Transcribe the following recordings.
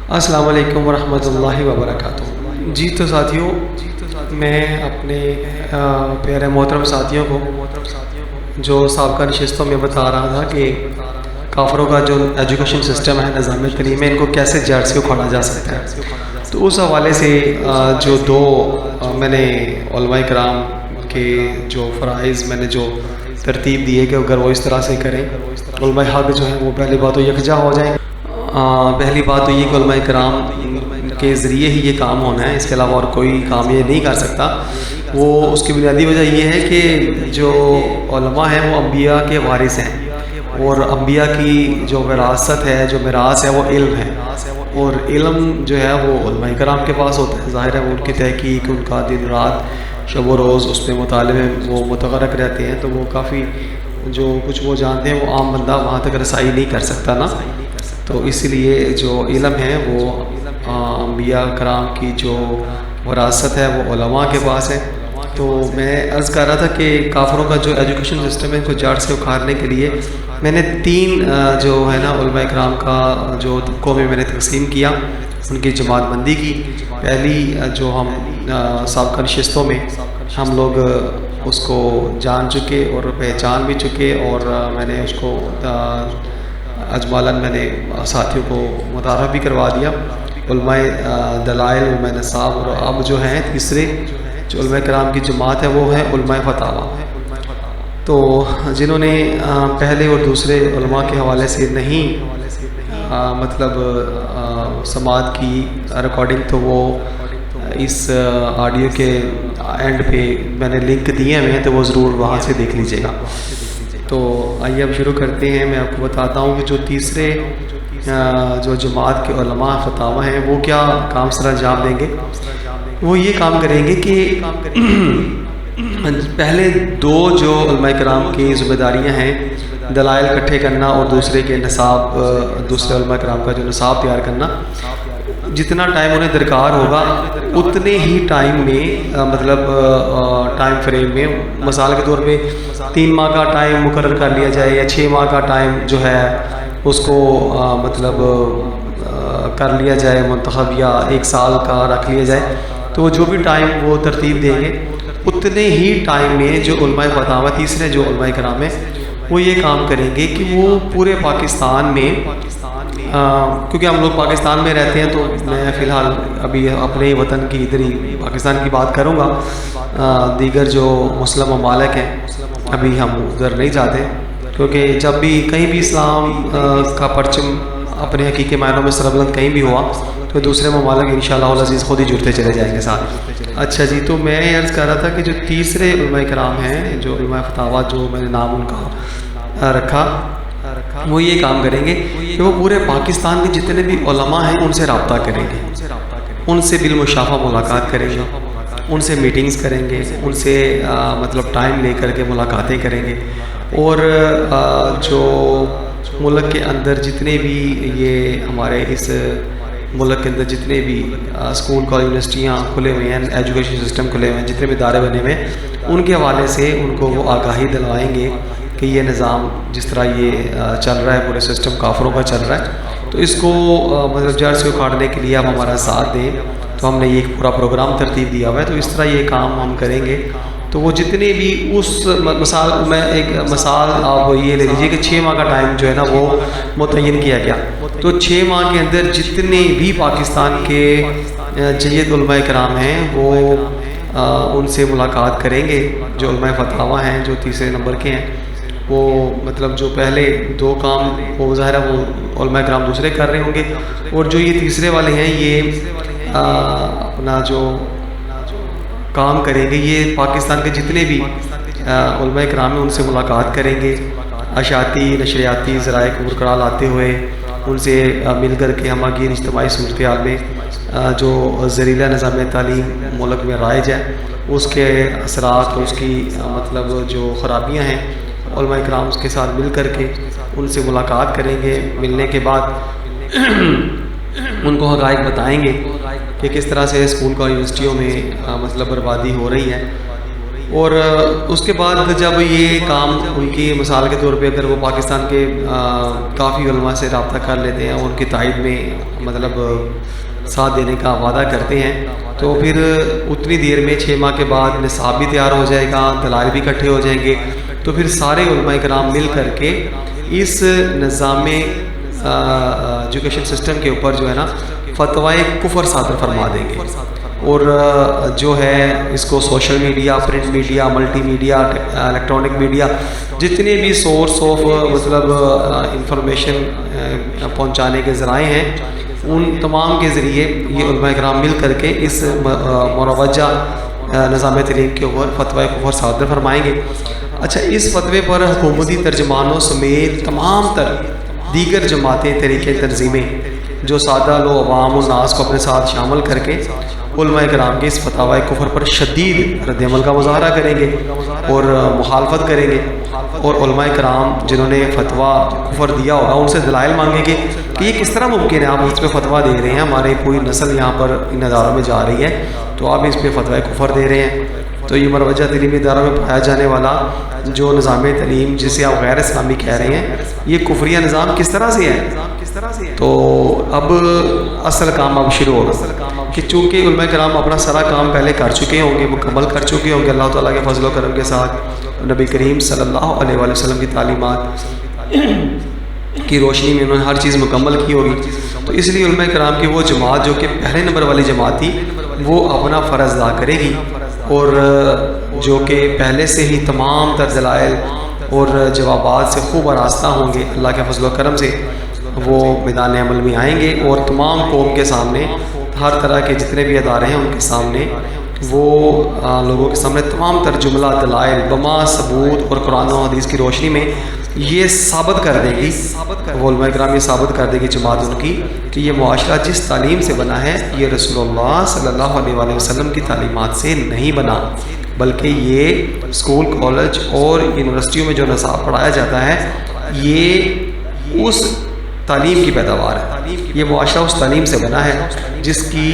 السلام علیکم ورحمۃ اللہ وبرکاتہ۔ جی تو ساتھیوں، میں اپنے پیارے محترم ساتھیوں کو جو سابقہ نشستوں میں بتا رہا تھا کہ کافروں کا جو ایجوکیشن سسٹم ہے، نظام تعلیم ہے، ان کو کیسے جڑ سے اکھاڑا جا سکتا ہے۔ تو اس حوالے سے جو دو میں نے علماء کرام کے جو فرائض میں نے جو ترتیب دی ہے کہ اگر وہ اس طرح سے کریں، علماء حق جو ہیں وہ پہلی بات تو یکجا ہو جائیں۔ پہلی بات تو یہ کہ علماء کرام کے ذریعے ہی یہ کام ہونا ہے، اس کے علاوہ اور کوئی کام یہ نہیں کر سکتا۔ وہ اس کی بنیادی وجہ یہ ہے کہ جو علماء ہیں وہ انبیاء کے وارث ہیں، اور انبیاء کی جو وراثت ہے، جو میراث ہے، وہ علم ہے، اور علم جو ہے وہ علماء کرام کے پاس ہوتا ہے۔ ظاہر ہے وہ ان کی تحقیق، ان کا دن رات شب و روز اس پہ مطالعے میں وہ متغرق رہتے ہیں، تو وہ کافی جو کچھ وہ جانتے ہیں وہ عام بندہ وہاں تک رسائی نہیں کر سکتا نا۔ تو اس لیے جو علم ہے وہ انبیاء کرام کی جو وراثت ہے وہ علماء کے پاس ہے۔ تو میں عرض کر رہا تھا کہ کافروں کا جو ایجوکیشن سسٹم ہے، ان کو جڑ سے اکھاڑنے کے لیے میں نے تین جو ہے نا علماء کرام کا جو طبقوں میں نے تقسیم کیا، ان کی جماعت بندی کی۔ پہلی جو ہم سابقہ نشستوں میں ہم لوگ اس کو جان چکے اور پہچان بھی چکے، اور میں نے اس کو اجمالاً میں نے ساتھیوں کو متعارف بھی کروا دیا۔ علماء دلائل، علماء نصاب، اور اب جو ہیں تیسرے جو علماء کرام کی جماعت ہے وہ ہے علماء فتاویٰ۔ تو جنہوں نے پہلے اور دوسرے علماء کے حوالے سے نہیں مطلب سماعت کی ریکارڈنگ، تو وہ اس آڈیو کے اینڈ پہ میں نے لنک دیے ہوئے ہیں، تو وہ ضرور وہاں سے دیکھ لیجیے گا۔ تو آئیے اب شروع کرتے ہیں۔ میں آپ کو بتاتا ہوں کہ جو تیسرے جو جماعت کے علماء فتاویٰ ہیں وہ کیا کام سر انجام دیں گے۔ وہ یہ کام کریں گے کہ پہلے دو جو علماء کرام کی ذمہ داریاں ہیں، دلائل اکٹھے کرنا اور دوسرے کے نصاب، دوسرے علماء کرام کا جو نصاب تیار کرنا، جتنا ٹائم انہیں درکار ہوگا اتنے ہی ٹائم میں مطلب ٹائم فریم میں، مثال کے طور پہ 3 ماہ کا ٹائم مقرر کر لیا جائے، یا 6 ماہ کا ٹائم جو ہے اس کو مطلب کر لیا جائے منتخب، یا 1 سال کا رکھ لیا جائے۔ تو جو بھی ٹائم وہ ترتیب دیں گے اتنے ہی ٹائم میں جو علماء فتاویٰ تیسرے جو علماء کرام ہیں وہ یہ کام کریں گے کہ وہ پورے پاکستان میں، کیونکہ ہم لوگ پاکستان میں رہتے ہیں تو میں فی الحال ابھی اپنے وطن کی ادھر ہی پاکستان کی بات کروں گا، دیگر جو مسلم ممالک ہیں ابھی ہم ادھر نہیں جاتے، کیونکہ جب بھی کہیں بھی اسلام کا پرچم اپنے حقیقی معنوں میں سربلند کہیں بھی ہوا تو دوسرے ممالک انشاءاللہ العزیز خود ہی جڑتے چلے جائیں گے ساتھ۔ اچھا جی، تو میں عرض کر رہا تھا کہ جو تیسرے علماء کرام ہیں، جو علماء فتاویٰ جو میں نے نام ان کا رکھا، وہ یہ کام کریں گے کہ وہ پورے پاکستان کے جتنے بھی علماء ہیں ان سے رابطہ کریں گے، ان سے بالمشافہ ملاقات کریں گے، ان سے میٹنگز کریں گے، ان سے مطلب ٹائم لے کر کے ملاقاتیں کریں گے، اور جو ملک کے اندر جتنے بھی یہ ہمارے اس ملک کے اندر جتنے بھی اسکول، کالج، یونیورسٹیاں کھلے ہوئے ہیں، ایجوکیشن سسٹم کھلے ہوئے ہیں، جتنے بھی ادارے بنے ہوئے ہیں، ان کے حوالے سے ان کو وہ آگاہی دلوائیں گے کہ یہ نظام جس طرح یہ چل رہا ہے، پورے سسٹم کافروں کا چل رہا ہے، تو اس کو مطلب جڑ سے اکھاڑنے کے لیے آپ ہمارا ساتھ دیں۔ تو ہم نے یہ ایک پورا پروگرام ترتیب دیا ہوا ہے، تو اس طرح یہ کام ہم کریں گے۔ تو وہ جتنے بھی اس مثال، میں ایک مثال آپ یہ لے لیجیے کہ 6 ماہ کا ٹائم جو ہے نا وہ متعین کیا گیا، تو 6 ماہ کے اندر جتنے بھی پاکستان کے جید علماء کرام ہیں وہ ان سے ملاقات کریں گے، جو علماء فتاویٰ ہیں جو تیسرے نمبر کے ہیں، وہ مطلب جو پہلے 2 کام وہ ظاہر ہے وہ علماء کرام دوسرے کر رہے ہوں گے، اور جو یہ تیسرے والے ہیں یہ اپنا جو کام کریں گے، یہ پاکستان کے جتنے بھی علماء کرام ہیں ان سے ملاقات کریں گے، اشاعتی نشریاتی ذرائع کو برقرار لاتے ہوئے ان سے مل کر کے ہماگیر اجتماعی صورتحال میں جو زریلہ نظام تعلیم ملک میں رائج ہے اس کے اثرات اور اس کی مطلب جو خرابیاں ہیں، علماء کرام کے ساتھ مل کر کے ان سے ملاقات کریں گے۔ ملنے کے بعد ان کو حقائق بتائیں گے کہ کس طرح سے اسکول کا یونیورسٹیوں میں مطلب بربادی ہو رہی ہے، اور اس کے بعد جب یہ کام ان کی مثال کے طور پہ اگر وہ پاکستان کے کافی علماء سے رابطہ کر لیتے ہیں، ان کی تائید میں مطلب ساتھ دینے کا وعدہ کرتے ہیں، تو پھر اتنی دیر میں 6 ماہ کے بعد نصاب بھی تیار ہو جائے گا، دلائل بھی اکٹھے ہو جائیں گے، تو پھر سارے علماء کرام مل کر کے اس نظام ایجوکیشن سسٹم کے اوپر جو ہے نا فتوائے کفر صادر فرما دیں گے، اور جو ہے اس کو social media, print media, multi media, electronic media, جتنے بھی سورس آف مطلب انفارمیشن پہنچانے کے ذرائع ہیں، ان تمام کے ذریعے یہ علماء کرام مل کر کے اس مروجہ نظام تعلیم کے اوپر فتویٰ کفر صادر فرمائیں گے۔ اچھا، اس فتوے پر حکومتی ترجمانوں سمیت تمام تر دیگر جماعتیں، طریقے، تنظیمیں جو سادہ لو عوام الناس کو اپنے ساتھ شامل کر کے علماء کرام کے اس فتویٰ کفر پر شدید رد عمل کا مظاہرہ کریں گے اور مخالفت کریں گے، اور علماء کرام جنہوں نے فتویٰ کفر دیا ہوگا ان سے دلائل مانگیں گے کہ یہ کس طرح ممکن ہے، آپ اس پہ فتویٰ دے رہے ہیں، ہمارے کوئی نسل یہاں پر ان اداروں میں جا رہی ہے تو آپ اس پہ فتویٰ کفر دے رہے ہیں۔ تو یہ مروجہ تعلیمی اداروں میں پایا جانے والا جو نظام تعلیم جسے آپ غیر اسلامی کہہ رہے ہیں، یہ کفریہ نظام کس طرح سے ہے؟ تو اب اصل کام اب شروع ہوگا کہ چونکہ علماء کرام اپنا سارا کام پہلے کر چکے ہوں گے، مکمل کر چکے ہوں گے اللہ تعالیٰ کے فضل و کرم کے ساتھ، نبی کریم صلی اللہ علیہ وآلہ وسلم کی تعلیمات کی روشنی میں انہوں نے ہر چیز مکمل کی ہوگی، تو اس لیے علماء کرام کی وہ جماعت جو کہ پہلے نمبر والی جماعت تھی وہ اپنا فرض ادا کرے گی، اور جو کہ پہلے سے ہی تمام تر دلائل اور جوابات سے خوب آراستہ ہوں گے اللہ کے فضل و کرم سے، وہ میدان عمل میں آئیں گے اور تمام قوم کے سامنے، ہر طرح کے جتنے بھی ادارے ہیں ان کے سامنے، وہ لوگوں کے سامنے تمام تر جملہ دلائل بما ثبوت اور قرآن و حدیث کی روشنی میں یہ ثابت کر دے گی، وہ علماء کرام یہ ثابت کر دے گی جماعت ان کی کہ یہ معاشرہ جس تعلیم سے بنا ہے یہ رسول اللہ صلی اللہ علیہ وآلہ وسلم کی تعلیمات سے نہیں بنا، بلکہ یہ اسکول، کالج اور یونیورسٹیوں میں جو نصاب پڑھایا جاتا ہے یہ اس تعلیم کی پیداوار ہے، یہ معاشرہ اس تعلیم سے بنا ہے جس کی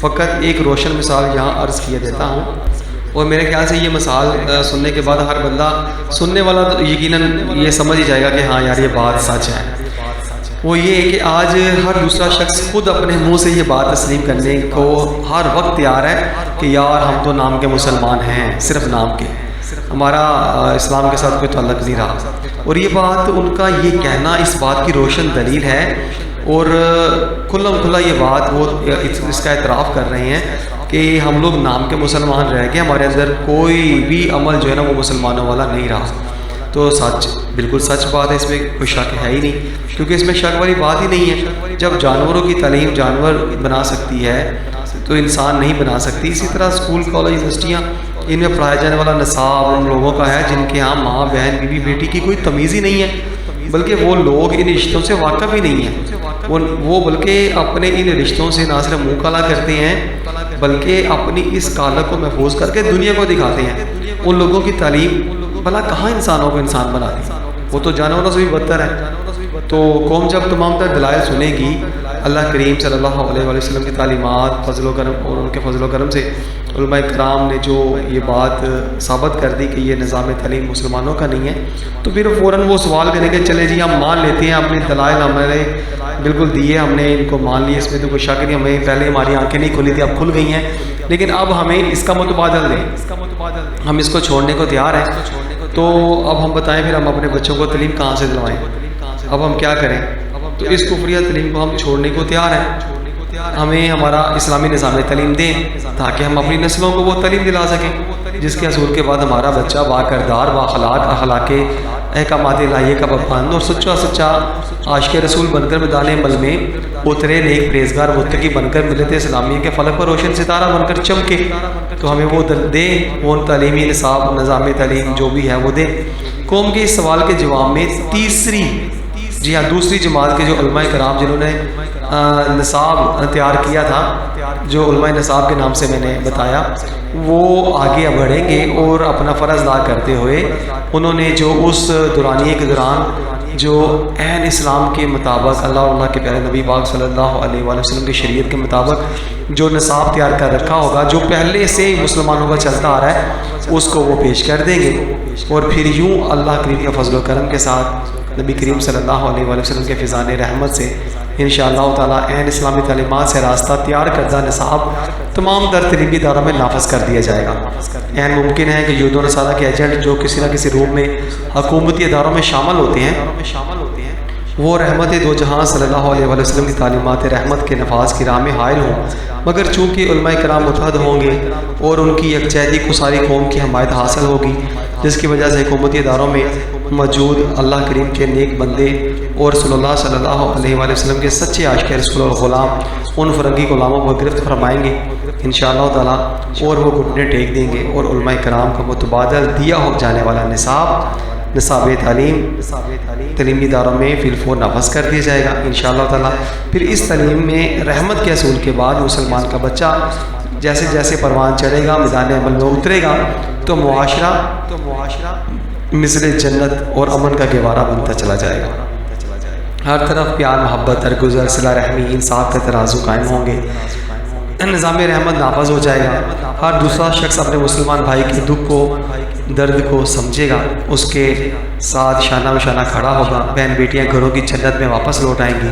فقط ایک روشن مثال یہاں عرض کیا دیتا ہوں، اور میرے خیال سے یہ مثال سننے کے بعد ہر بندہ سننے والا تو یقیناً یہ سمجھ ہی جائے گا کہ ہاں یار یہ بات سچ ہے۔ وہ یہ ہے کہ آج ہر دوسرا شخص خود اپنے منہ سے یہ بات تسلیم کرنے کو ہر وقت تیار ہے کہ یار ہم تو نام کے مسلمان ہیں، صرف نام کے، ہمارا اسلام کے ساتھ کوئی تعلق نہیں رہا، اور یہ بات ان کا یہ کہنا اس بات کی روشن دلیل ہے، اور کھلم کھلا یہ بات وہ اس کا اعتراف کر رہے ہیں کہ ہم لوگ نام کے مسلمان رہ گئے، ہمارے اندر کوئی بھی عمل جو ہے نا وہ مسلمانوں والا نہیں رہا۔ تو سچ، بالکل سچ بات ہے، اس میں کوئی شک ہے ہی نہیں، کیونکہ اس میں شک والی بات ہی نہیں ہے۔ جب جانوروں کی تعلیم جانور بنا سکتی ہے تو انسان نہیں بنا سکتی، اسی طرح اسکول، کالج، یونیورسٹیاں، ان میں پڑھایا جانے والا نصاب ان لوگوں کا ہے جن کے ہاں ماں، بہن، بیوی، بیٹی کی کوئی تمیز ہی نہیں ہے، بلکہ وہ لوگ ان رشتوں سے واقف ہی نہیں ہیں، وہ بلکہ اپنے ان رشتوں سے نہ صرف منہ کالا کرتے ہیں بلکہ اپنی اس کالک کو محفوظ کر کے دنیا کو دکھاتے ہیں۔ ان لوگوں کی تعلیم بھلا کہاں انسانوں کو انسان بناتی، وہ تو جانوروں سے بھی بدتر ہے۔ تو قوم جب تمام تر دلائل سنے گی اللہ کریم صلی اللہ علیہ وآلہ وسلم کی تعلیمات، فضل و کرم اور ان کے فضل و کرم سے علماء کرام نے جو یہ بات ثابت کر دی کہ یہ نظام تعلیم مسلمانوں کا نہیں ہے، تو پھر فوراً وہ سوال کریں کہ چلے جی ہم مان لیتے ہیں، اپنے دلائل ہمارے بالکل دیے، ہم نے ان کو مان لیے، اس میں تو کوئی شک نہیں، ہمیں پہلے ہماری آنکھیں نہیں کھلی تھی، اب کھل گئی ہیں، لیکن اب ہمیں اس کا متبادل دیں، ہم اس کو چھوڑنے کو تیار ہیں۔ تو اب ہم بتائیں پھر ہم اپنے بچوں کو تعلیم کہاں سے دلوائیں، اب ہم کیا کریں؟ تو اس کفریہ تعلیم کو ہم چھوڑنے کو تیار ہیں، ہمیں ہمارا اسلامی نظام تعلیم دیں تاکہ ہم اپنی نسلوں کو وہ تعلیم دلا سکیں جس کے حصول کے بعد ہمارا بچہ باکردار، باخلاق، اخلاق احکامات الہیہ کا پابند اور سچا عاشق رسول بن کر میدان عمل میں اترے، نیک پرہیزگار متقی بن کر ملت اسلامیہ کے فلک پر روشن ستارہ بن کر چمکے۔ تو ہمیں وہ دیں، وہ تعلیمی نصاب، نظام تعلیم جو بھی ہے وہ دیں۔ قوم کے اس سوال کے جواب میں دوسری جماعت کے جو علماء کرام جنہوں نے نصاب تیار کیا تھا، جو علماء نصاب کے نام سے میں نے بتایا، وہ آگے بڑھیں گے اور اپنا فرض ادا کرتے ہوئے انہوں نے جو اس دورانیے کے دوران جو عین اسلام کے مطابق اللہ اور اللہ کے پیارے نبی پاک صلی اللہ علیہ وآلہ وسلم کی شریعت کے مطابق جو نصاب تیار کر رکھا ہوگا، جو پہلے سے ہی مسلمانوں کا چلتا آ رہا ہے، اس کو وہ پیش کر دیں گے، اور پھر یوں اللہ کریم کے فضل و کرم کے ساتھ نبی کریم صلی اللہ علیہ وآلہ وسلم کے فیضان رحمت سے انشاءاللہ تعالیٰ عین اسلامی تعلیمات سے راستہ تیار کردہ نصاب تمام در تعلیمی اداروں میں نافذ کر دیا جائے گا۔ عین ممکن ہے کہ یہود و نصارہ کے ایجنٹ جو کسی نہ کسی روپ میں حکومتی اداروں میں شامل ہوتے ہیں، وہ رحمت دو جہاں صلی اللہ علیہ وآلہ وسلم کی تعلیمات رحمت کے نفاذ کی راہ میں حائل ہوں، مگر چونکہ علماء کرام متحد ہوں گے اور ان کی یکجہتی کو ساری قوم کی حمایت حاصل ہوگی، جس کی وجہ سے حکومتی اداروں میں موجود اللہ کریم کے نیک بندے اور رسول اللہ صلی اللہ علیہ وآلہ وسلم کے سچے عاشق رسول اور غلام ان فرنگی غلاموں کو گرفت فرمائیں گے انشاءاللہ تعالیٰ، اور وہ گھٹنے ٹیک دیں گے، اور علماء کرام کا متبادل دیا ہو جانے والا نصاب تعلیمی اداروں میں فی الفور نافذ کر دیا جائے گا انشاءاللہ تعالیٰ۔ پھر اس تعلیم میں رحمت کے اصول کے بعد مسلمان کا بچہ جیسے جیسے پروان چڑھے گا، میدان عمل میں اترے گا، تو معاشرہ مثل جنت اور امن کا گہوارہ بنتا چلا جائے گا۔ ہر طرف پیار، محبت، درگزر، صلہ رحمی، انصاف کے ترازو قائم ہوں گے، نظام رحمت نافذ ہو جائے گا۔ ہر دوسرا شخص اپنے مسلمان بھائی کے دکھ کو، درد کو سمجھے گا، اس کے ساتھ شانہ بشانہ کھڑا ہوگا، بہن بیٹیاں گھروں کی جنت میں واپس لوٹ آئیں گی،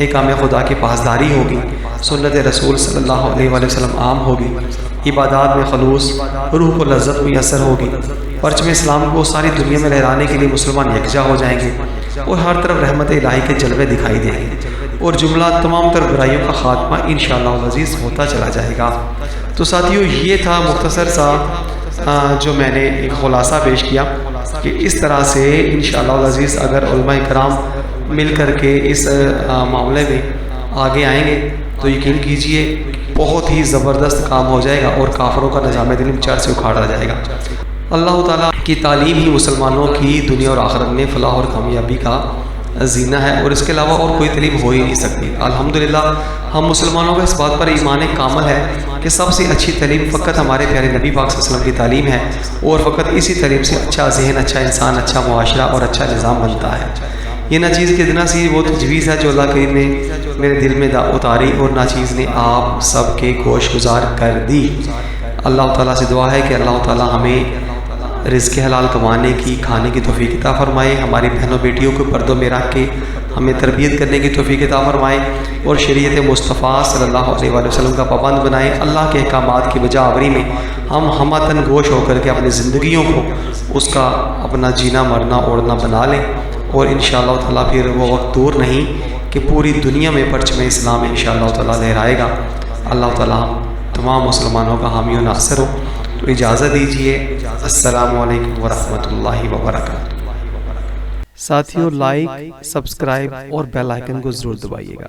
احکام خدا کی پاسداری ہوگی، سنت رسول صلی اللہ علیہ وآلہ وسلم عام ہوگی، عبادات میں خلوص، روح کو لذت میسر ہوگی، پرچم اسلام کو ساری دنیا میں لہرانے کے لیے مسلمان یکجا ہو جائیں گے، اور ہر طرف رحمت الہی کے جلوے دکھائی دیں گے، اور جملہ تمام تر برائیوں کا خاتمہ انشاءاللہ العزیز ہوتا چلا جائے گا۔ تو ساتھیو، یہ تھا مختصر سا جو میں نے ایک خلاصہ پیش کیا کہ اس طرح سے انشاءاللہ العزیز اگر علماء کرام مل کر کے اس معاملے میں آگے آئیں گے تو یقین کیجئے بہت ہی زبردست کام ہو جائے گا، اور کافروں کا نظام دلم چار سے اکھاڑا جائے گا۔ اللہ تعالیٰ کی تعلیم ہی مسلمانوں کی دنیا اور آخرت میں فلاح اور کامیابی کا زینہ ہے، اور اس کے علاوہ اور کوئی تعلیم ہو ہی نہیں سکتی۔ الحمدللہ ہم مسلمانوں کا اس بات پر ایمان کامل ہے کہ سب سے اچھی تعلیم فقط ہمارے پیارے نبی پاک صلی اللہ علیہ وسلم کی تعلیم ہے، اور فقط اسی تعلیم سے اچھا ذہن، اچھا انسان، اچھا معاشرہ اور اچھا نظام بنتا ہے۔ یہ ناچیز کی ادنا سی وہ تجویز ہے جو اللہ کریم نے میرے دل میں اتاری، اور ناچیز نے آپ سب کے گوش گزار کر دی۔ اللہ تعالیٰ سے دعا ہے کہ اللہ تعالیٰ ہمیں رزق حلال کمانے کی، کھانے کی توفیق عطا فرمائے، ہماری بہنوں بیٹیوں کو پردوں میں رکھ کے ہمیں تربیت کرنے کی توفیق عطا فرمائے، اور شریعت مصطفیٰ صلی اللہ علیہ وآلہ وسلم کا پابند بنائے۔ اللہ کے احکامات کی بجا آوری میں ہم ہمتن گوش ہو کر کے اپنی زندگیوں کو اس کا اپنا جینا مرنا اوڑھنا بنا لیں، اور انشاءاللہ تعالیٰ پھر وہ وقت دور نہیں کہ پوری دنیا میں پرچم اسلام انشاءاللہ تعالیٰ لہرائے گا۔ اللہ تعالیٰ ہم تمام مسلمانوں کا حامی و ناصر ہو۔ تو اجازت دیجیے، السلام علیکم ورحمۃ اللہ وبرکاتہ۔ ساتھیوں، لائک، سبسکرائب اور بیل آئیکن کو ضرور دبائیے گا۔